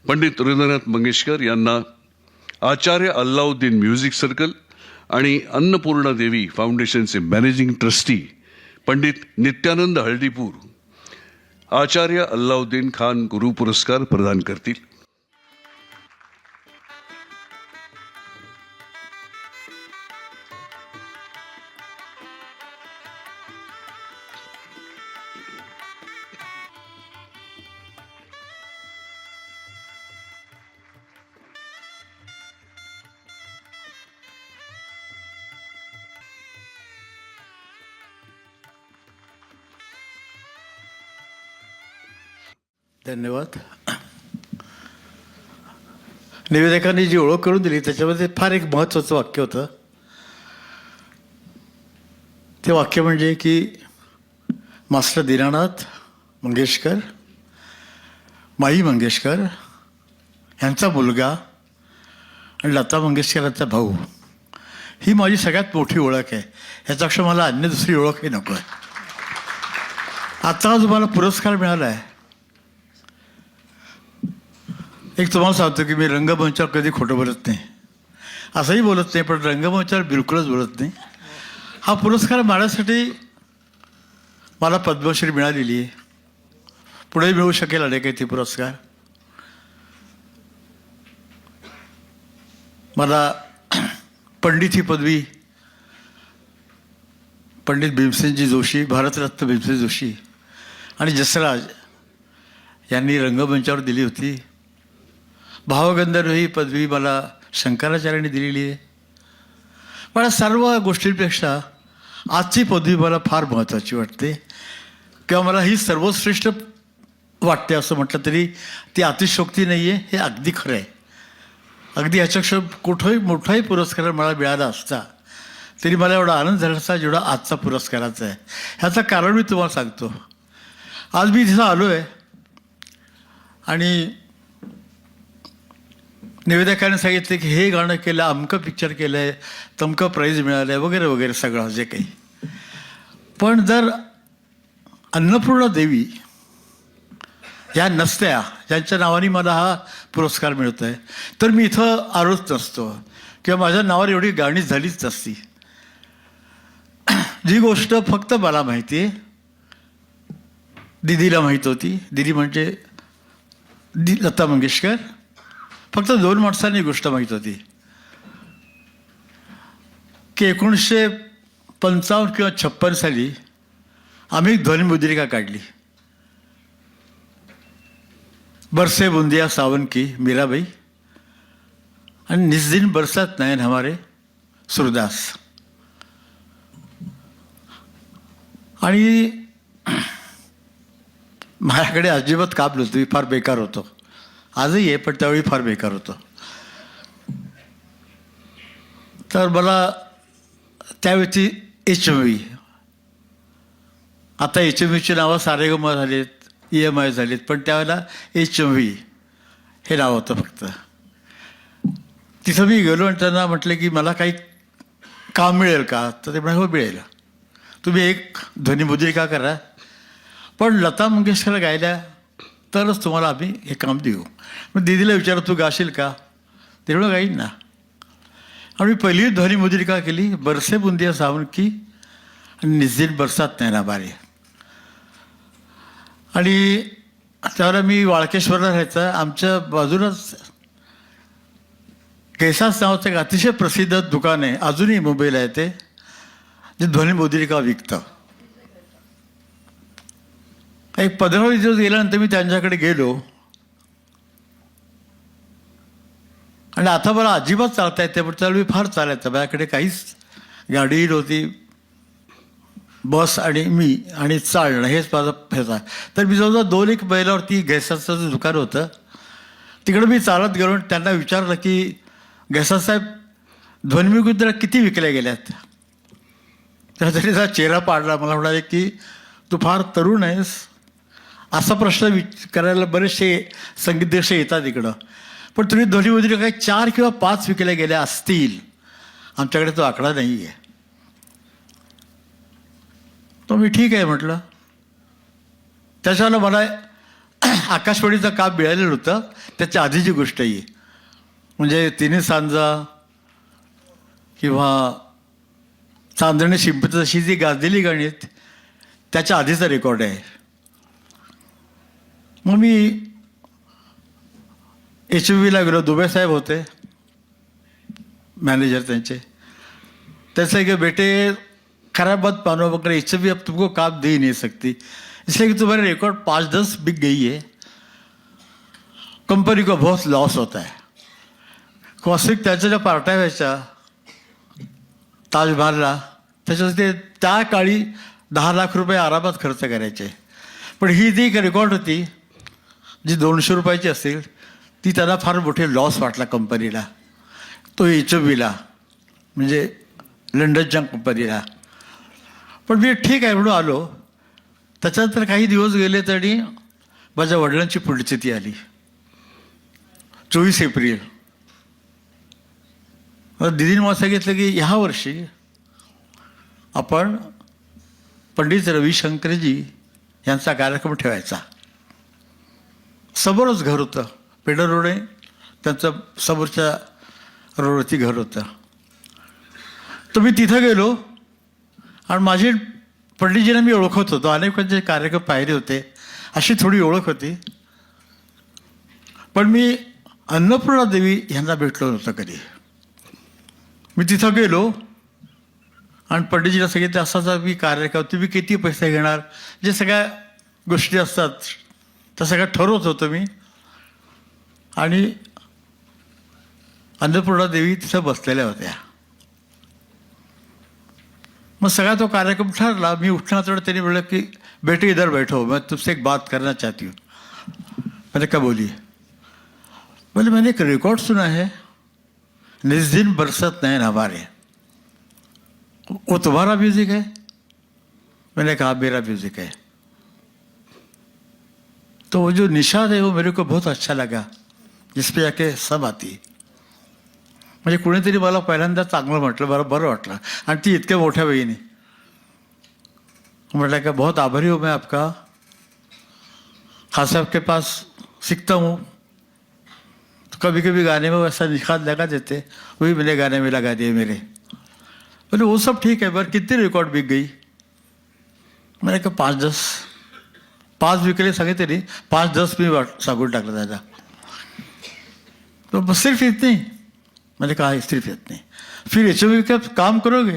पंडित रवींद्रनाथ मंगेशकर यांना आचार्य Allauddin music circle आणि अन्नपूर्णा देवी फाउंडेशनचे मॅनेजिंग ट्रस्टी पंडित नित्यानंद हळदीपूर आचार्य अल्लाउद्दीन खान गुरु पुरस्कार प्रदान करतील. धन्यवाद. निवेदकांनी जी ओळख करून दिली त्याच्यामध्ये फार एक महत्त्वाचं वाक्य होतं. ते वाक्य म्हणजे की मास्टर दीनानाथ मंगेशकर, माई मंगेशकर यांचा मुलगा आणि लता मंगेशकर यांचा भाऊ ही माझी सगळ्यात मोठी ओळख आहे. ह्याच्यापेक्षा मला अन्य दुसरी ओळखही नको आहे. आता जो मला पुरस्कार मिळाला आहे, एक तुम्हाला सांगतो की मी रंगमंचावर कधी खोटं बोलत नाही, असंही बोलत नाही, पण रंगमंचावर बिलकुलच बोलत नाही. हा पुरस्कार मिळण्यासाठी मला पद्मश्री मिळालेली आहे. पुढे मिळू शकेल अनेक ती पुरस्कार. मला पंडित ही पदवी पंडित भीमसेनजी जोशी, भारतरत्न भीमसेन जोशी आणि जसराज यांनी रंगमंचावर दिली होती. भावगंधर्व ही पदवी मला शंकराचार्यांनी दिलेली आहे. पण सर्व गोष्टींपेक्षा आजची पदवी मला फार महत्त्वाची वाटते किंवा मला ही सर्वश्रेष्ठ वाटते असं म्हटलं तरी ती अतिशयोक्ती नाही आहे. हे अगदी खरं आहे. अगदी ह्याच्यापेक्षा कुठंही मोठाही पुरस्कार मला मिळाला असता तरी मला एवढा आनंद झाला असता जेवढा आजचा पुरस्काराचा आहे. ह्याचं कारण मी तुम्हाला सांगतो. आज मी तिथं आलो आहे आणि निवेदकाने सांगितले की हे गाणं केलं, अमकं पिक्चर केलं आहे, तमकं प्राईज मिळालं आहे वगैरे वगैरे सगळं जे काही. पण जर अन्नपूर्णा देवी ह्या नसत्या, ज्यांच्या नावाने मला हा पुरस्कार मिळतो आहे, तर मी इथं आलोच नसतो किंवा माझ्या नावावर एवढी गाणी झालीच नसती. जी गोष्ट फक्त मला माहिती आहे, दिदीला माहीत होती. दिदी म्हणजे लता मंगेशकर. फक्त 2 माणसांनी गोष्ट माहीत होती की 1955 किंवा 56 साली आम्ही ध्वनिमुद्रिका काढली. बरसे बुंदिया सावन की मीराबाई आणि निस्दिन बरसात नयन हमारे सुरदास. आणि माझ्याकडे अजिबात काम नव्हतं, मी फार बेकार होतो. आजही आहे, पण त्यावेळी फार बेकार होतो. तर मला त्यावेळी HMV, आता HMVची नावं सारेगम झालीत, EMI झालीत, पण त्यावेळेला HMV हे नाव होतं फक्त. तिथं मी गेलो आणि त्यांना म्हटलं की मला काही काम मिळेल का? तर ते म्हणाले हो मिळेल, तुम्ही एक ध्वनिमुद्रिका करा, पण लता मंगेशकर गायल्या तरच तुम्हाला आम्ही हे काम देऊ. मग दीदीला विचारलं तू गाशील का? तेवढं गाईन ना. आणि मी पहिली ध्वनिमुद्रिका केली बरसे बुंदिया सावन की आणि निस्दिन बरसात नयन हमारे. आणि त्यावेळेला मी वाळकेश्वरला राहायचा. आमच्या बाजूलाच कैसास नावाचं एक अतिशय प्रसिद्ध दुकान आहे, अजूनही मुंबईला आहे ते, जे ध्वनिमुद्रिका विकतं. एक 15-20 दिवस गेल्यानंतर मी त्यांच्याकडे गेलो आणि आता मला अजिबात चालता येते, पण त्यावेळी मी फार चालायचं. माझ्याकडे काहीच गाडी नव्हती, बस आणि मी आणि चालणं हेच माझं ह्याचा. तर मी जवळजवळ 2-1 मैलावरती गैसाचं जे दुकान होतं तिकडं मी चालत गेलो. त्यांना विचारलं की गैसासाहेब ध्वनिमुद्रिका किती विकल्या गेल्यात? तर त्यांनी त्याचा चेहरा पाडला. मला म्हणाले की तू फार तरुण आहेस, असा प्रश्न करायला बरेचसे संगीत दिवस येतात इकडं, पण तुम्ही ध्वनिमुद्रिका काही 4 किंवा 5 विकल्या गेल्या असतील, आमच्याकडे तो आकडा नाही आहे. तो मी ठीक आहे म्हटलं. त्याच्यानं मला आकाशवाणीचं काम मिळालेलं होतं त्याच्या आधीची गोष्ट ही, म्हणजे तिन्ही सांजा किंवा चांदणे शिंपत अशी जी गाजलेली गाणी आहेत त्याच्या आधीचा रेकॉर्ड आहे. मग मी HVला गेलो. दुबे साहेब होते मैनेजर त्यांचे. त्यासे कि बेटे खराब मत मानो, मगर HV अब तुमको काम दे ही नहीं सकती, इसलिए कि तुम्हारे रिकॉर्ड 5-10 बिक गई है, कंपनी को बहुत लॉस होता है. कौशिक त्याच्या ज्या पार्ट्या व्हायच्या ताजमहलला, त्याच्यासाठी त्या काळी 10 लाख रुपये आरामात खर्च करायचे. पण ही जी एक रेकॉर्ड होती जी 200 रुपयाची असेल, ती त्यांना फार मोठे लॉस वाटला कंपनीला, तो HVला म्हणजे लंडनच्या कंपनीला. पण मी ठीक आहे म्हणून आलो. त्याच्यानंतर काही दिवस गेले तरी माझ्या वडिलांची पुण्यतिथी आली 24 एप्रिल. दिदीने मला सांगितलं की ह्या वर्षी आपण पंडित रविशंकरजी यांचा कार्यक्रम ठेवायचा. समोरच घर होतं, पेडर रोड आहे, त्यांचं समोरच्या रोडवरती घर होतं. तर मी तिथं गेलो आणि माझी पंडितजींना मी ओळखत होतो, अनेकांचे कार्यक्रम पाहिले होते, अशी थोडी ओळख होती. पण मी अन्नपूर्णा देवी यांना भेटलो नव्हतं कधी. मी तिथं गेलो आणि पंडितजीला सांगितलं असाचा मी कार्यक्रम, तुम्ही किती पैसे घेणार, जे सगळ्या गोष्टी असतात त्या सगळ्या ठरवत होतो मी. आणि अन्नपूर्णा देवी तिथं बसलेल्या होत्या. मग सगळा तो कार्यक्रम ठरला. मी उठणार तेवढं त्यांनी बोललं की बेटे इधर बैठो, मैं तुमसे एक बात करना चाहती हूँ. मैंने क्या बोली? बोले मैंने एक रिकॉर्ड सुना है, निज दिन बरसत नैन हमारे, वो तुम्हारा म्यूजिक है? मैंने कहा मेरा म्यूजिक है. तो वो जो निशाद है वो मेरे को बहुत अच्छा लगा, जिस पे जाके सब आती. म्हणजे कुणीतरी मला पहिल्यांदा चांगलं म्हटलं, बरं वाटलं. आणि ती इतक्या मोठ्या बहिणी. म्हटलं का बहुत आभारी हूँ मैं आपका, खान साहब के पास सीखता हूँ, तो कभी कभी गाने में वैसा निखात लगा देते, वही मैंने गाने में लगा दिए मेरे. बोले वो सब ठीक है, बरं कितनी रिकॉर्ड बिक गई? मैंने कहा 5-10. 5 विकले सांगितले नाही, 5-10 मी सांगून टाकलं त्याला. तो बस सिर्फ इतनी. मैंने कहा सिर्फ इतनी. फिर HV का काम करोगे?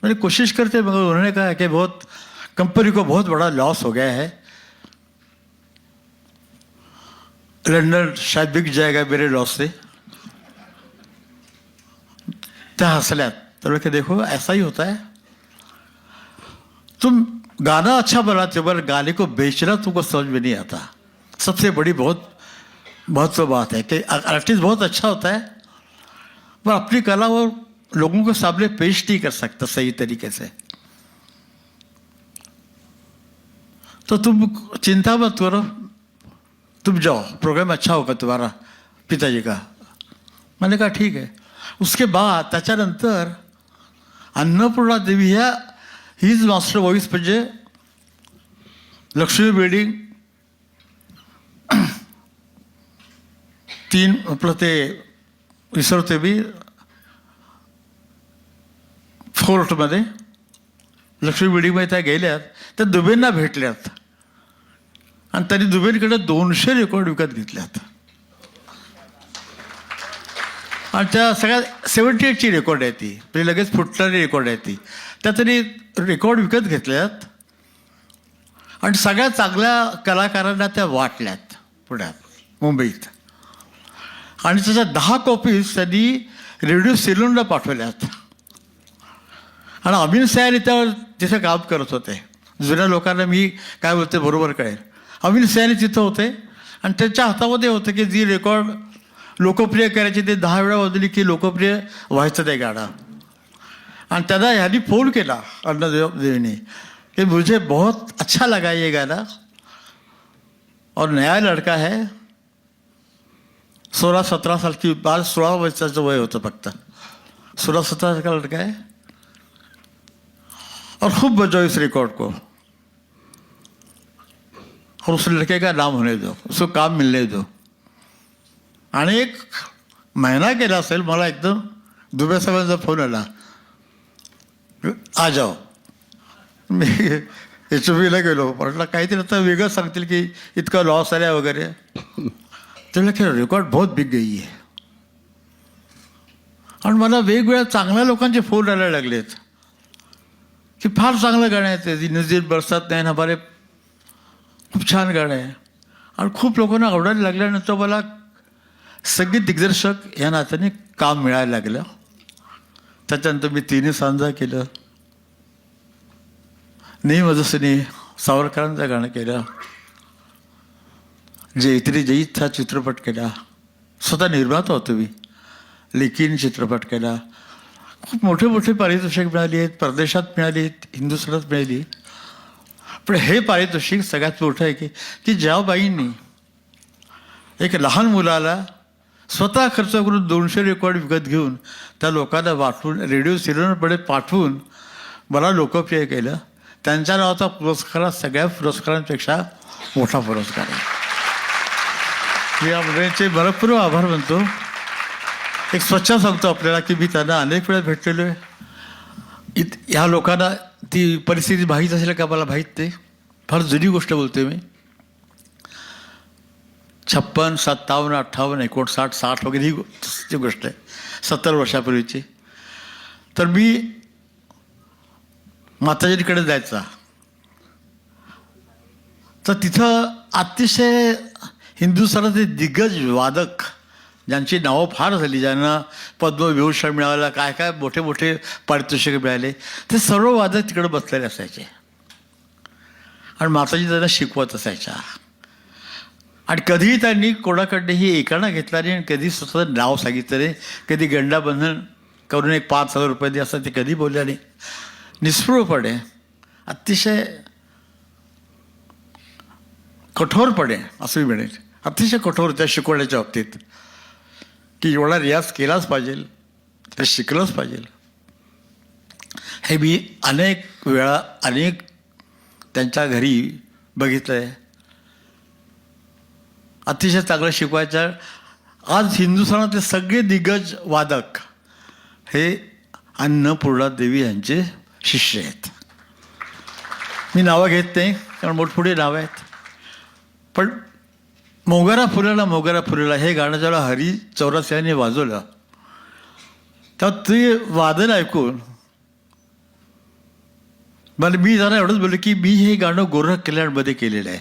मैंने कोशिश करते, मगर उन्होंने कहा कि बहुत कंपनी को बहुत बड़ा लॉस हो गया है, लंदन शायद बिक जाएगा मेरे लॉस से. त्या हंसल्यात. तो बोले कि देखो ऐसा ही होता है, तुम गाना अच्छा बनाते हो पर गाने को बेचना तुमको समझ में नहीं आता. सबसे बड़ी बहुत महत्व बात है कि आर्टिस्ट बहुत अच्छा होता है पर अपनी कला वो लोगों के सामने पेश नहीं कर सकता सही तरीके से. तो तुम चिंता मत करो, तुम जाओ, प्रोग्राम अच्छा होगा तुम्हारा पिताजी का. मैंने कहा ठीक है. उसके बाद त्याच्यानंतर अन्नपूर्णा देवी ह्या हीच मास्टर वॉइस म्हणजे लक्ष्मी बिल्डिंग 3 आपलं ते विसरते मी, फोर्टमध्ये लक्ष्मी बिल्डिंगमध्ये त्या गेल्यात, त्या दुबेंना भेटल्यात आणि त्यांनी दुबेंकडे 200 रेकॉर्ड विकत घेतल्यात. आणि त्या सगळ्या 78ची रेकॉर्ड आहे ती, म्हणजे लगेच फुटणारी रेकॉर्ड आहे ती. त्या त्यांनी रेकॉर्ड विकत घेतल्यात आणि सगळ्या चांगल्या कलाकारांना त्या वाटल्यात पुण्यात, मुंबईत. आणि त्याच्या 10 कॉपीज त्यांनी रेडिओ सिलोनला पाठवल्यात. आणि अमीन सयानी त्यावर तिथे काम करत होते. जुन्या लोकांना मी काय बोलते बरोबर कळेल. अमीन सयानी तिथं होते आणि त्यांच्या हातामध्ये होतं की जी रेकॉर्ड लोकप्रिय करायची, ते 10 वेळा वाजली की लोकप्रिय व्हायचं ते गाणं. आणि त्यांना ह्यांनी फोन केला अन्नदेवीने कि मुझे बहुत अच्छा लगा ये गाना और नया लड़का है, 16-17 साल की बाल, 16 वर्षाचं वय होतं फक्त, 16-17 का लड़का है और खूब बजाओ इस रिकॉर्ड को. और उस लड़के का नाम होने दो, उसको काम मिलने दो. आणि एक महिना केला असेल, मला एकदम दुबे साहेबांचा फोन आला, आ जाओ. मी HOBला गेलो, म्हटलं काहीतरी आता वेगळं सांगतील की इतका लॉस आल्या वगैरे. त्याला की रेकॉर्ड बहुत बिग गई आहे. आणि मला वेगवेगळ्या चांगल्या लोकांचे फोन यायला लागलेत की फार चांगलं गाणं आहे ते, नजीर बरसात नाही हमारे, खूप छान गाणं आहे. आणि खूप लोकांना आवडायला लागल्यानंतर मला संगीत दिग्दर्शक या नात्याने काम मिळायला लागलं. त्याच्यानंतर मी तिन्ही सांजा केलं, नेई मजसनी सावरकरांचं गाणं केलं, जैत्री जईत हा चित्रपट केला, स्वतः निर्माता होतो मी, लेकीन चित्रपट केला. खूप मोठे मोठे पारितोषिक मिळाली आहेत, परदेशात मिळाली आहेत, हिंदुस्थानात मिळाली. पण हे पारितोषिक सगळ्यात मोठं आहे की ज्या बाईंनी एक लहान मुलाला स्वतः खर्च करून 200 रेकॉर्ड विकत घेऊन त्या लोकांना वाटून रेडिओ सिलेंडरकडे पाठवून मला लोकप्रिय केलं, त्यांच्या नावाचा पुरस्कार हा सगळ्या पुरस्कारांपेक्षा मोठा पुरस्कार आहे. मी या मंडळींचे भरपूर आभार मानतो. एक स्वच्छ सांगतो आपल्याला की मी त्यांना अनेक वेळा भेटलेलो आहे. ह्या लोकांना ती परिस्थिती माहीत असेल का मला माहीत नाही, फार जुनी गोष्ट बोलते मी. 56, 57, 58, 59, 60 वगैरे ही गोष्ट आहे, 70 वर्षापूर्वीची. तर मी माताजीकडे जायचा, तर तिथं अतिशय हिंदुस्थानाचे दिग्गज वादक ज्यांची नावं फार झाली, ज्यांना पद्मविभूषण मिळालं, काय काय मोठे मोठे पारितोषिक मिळाले, ते सर्व वादक तिकडे बसलेले असायचे आणि माताजी त्यांना शिकवत असायच्या. आणि कधीही त्यांनी कोणाकडनंही एकाना घेतला नाही आणि कधी स्वतःचं नाव सांगितलं नाही, कधी गंडाबंधन करून एक 5,000 रुपये दे असं ते कधी बोलले नाही. निस्पृहपणे, अतिशय कठोरपणे असं मी म्हणेल, अतिशय कठोर त्या शिकवण्याच्या बाबतीत, की एवढा रियाज केलाच पाहिजे, ते शिकलंच पाहिजे. हे मी अनेक वेळा अनेक त्यांच्या घरी बघितलं आहे. अतिशय चांगलं शिकवायचं. आज हिंदुस्थानातले सगळे दिग्गज वादक हे अन्नपूर्णा देवी यांचे शिष्य आहेत. मी नावं घेत नाही कारण मोठमोठी नावं आहेत. पण मोगरा फुलेला हे गाणं जेव्हा हरी चौरसियाने वाजवलं, तेव्हा ते वादन ऐकून मला मी जरा एवढंच बोललो की मी हे गाणं गोरख कल्याणमध्ये केलेलं आहे,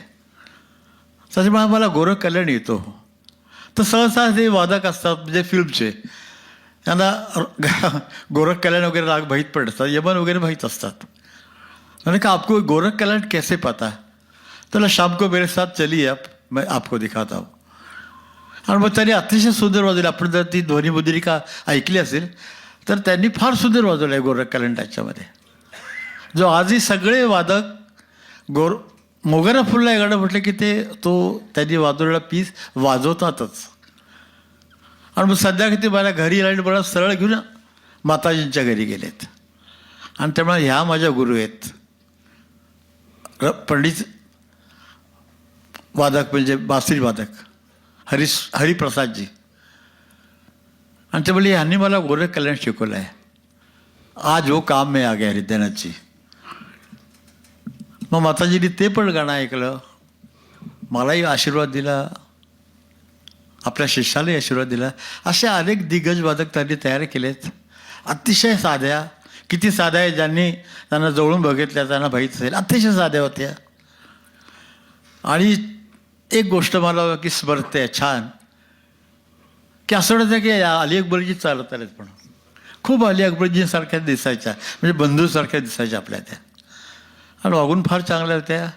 त्याच्यामुळे मला गोरख कल्याण येतो. तर सहसा जे वादक असतात म्हणजे फिल्मचे, त्यांना गोरख कल्याण वगैरे राग माहीत पडतात, यमन वगैरे माहीत असतात. मैंने कहा आपको गोरख कल्याण कैसे पता? तो शाम को मेरे साथ चलिए आप, मैं आपको दिखाता हूँ. आणि मग त्यांनी अतिशय सुंदर वाजवली. आपण जर ती ध्वनिमुद्रिका ऐकली असेल तर त्यांनी फार सुंदर वाजवलं आहे गोरख कल्याण त्याच्यामध्ये. जो आजही सगळे वादक मोगरा फुलला गाणं म्हटलं की तो त्यांनी वाजवलेला पीस वाजवतातच. आणि मग सध्या किती मला घरी आले, मला सरळ घेऊन माताजींच्या घरी गेलेत. आणि त्यामुळे ह्या माझ्या गुरु आहेत, पंडित वादक म्हणजे बासरी वादक हरिप्रसादजी. आणि ते बोलले ह्यांनी मला गोरख कल्याण शिकवलं आहे, आज वो काम में आ गया हरिद्यानाथजी. मग माताजींनी ते पण गाणं ऐकलं, मलाही आशीर्वाद दिला, आपल्या शिष्यालाही आशीर्वाद दिला. असे अनेक दिग्गज वादक त्यांनी तयार केलेत, अतिशय साध्या. किती साध्या आहे, ज्यांनी त्यांना जवळून बघितल्या त्यांना माहीत असेल, अतिशय साध्या होत्या. आणि एक गोष्ट मला की स्मरते छान, की असं वाटतं की अली अकबरजी चालत आलेत, पण खूप अली अकबरजीसारख्या दिसायच्या, म्हणजे बंधूसारख्या दिसायच्या आपल्या त्या. आणि वागून फार चांगल्या होत्या.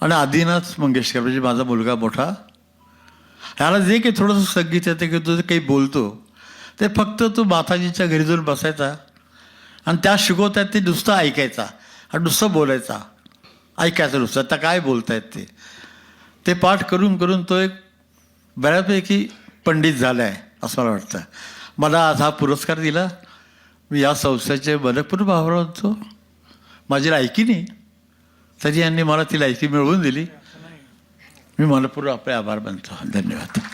आणि आदिनाथ मंगेशकर म्हणजे माझा मुलगा मोठा, ह्याला जे काही थोडंसं संगीत येतं की तो काही बोलतो ते फक्त तो माताजीच्या घरी जाऊन बसायचा आणि त्या शिकवतात ते नुसतं ऐकायचा आणि नुसतं बोलायचा, ऐकायचं नुसतं आता काय बोलतायत ते पाठ करून करून तो एक बऱ्यापैकी पंडित झाला आहे असं मला वाटतं. मला आज हा पुरस्कार दिला, मी या संस्थेचे मनपूर्वक आभार मानतो. माझी लायकी नाही तरी यांनी मला ती लायकी मिळवून दिली. मी मनपूर्वक आपले आभार मानतो. धन्यवाद.